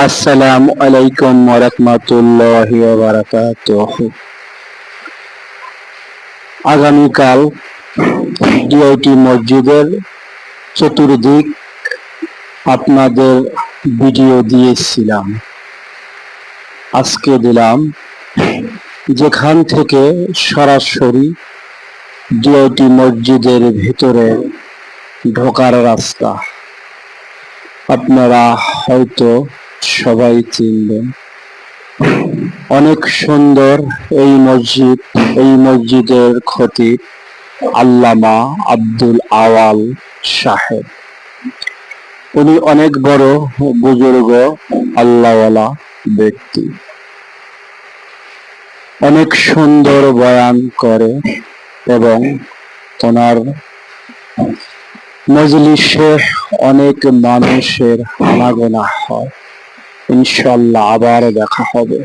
আসসালামু আলাইকুম ওয়া রাহমাতুল্লাহি ওয়া বারাকাতুহু। আগামীকাল ডিআইটি মসজিদের চতুর্দিক আপনাদের ভিডিও দিয়েছিলাম, আজকে দিলাম যেখান থেকে সরাসরি ডিআইটি মসজিদের ভিতরে ঢোকার রাস্তা। আপনারা হয়তো সবাই চিনবেন। অনেক সুন্দর এই মসজিদ। এই মসজিদের খতিব আল্লামা আব্দুল আওয়াল সাহেব। উনি অনেক বড় বুজুর্গ আল্লাহওয়ালা ব্যক্তি। অনেক সুন্দর বয়ান করে এবং ওনার মজলিসে অনেক মানুষের আনাগোনা হয়। ইনশাআল্লাহ আবার দেখা হবে।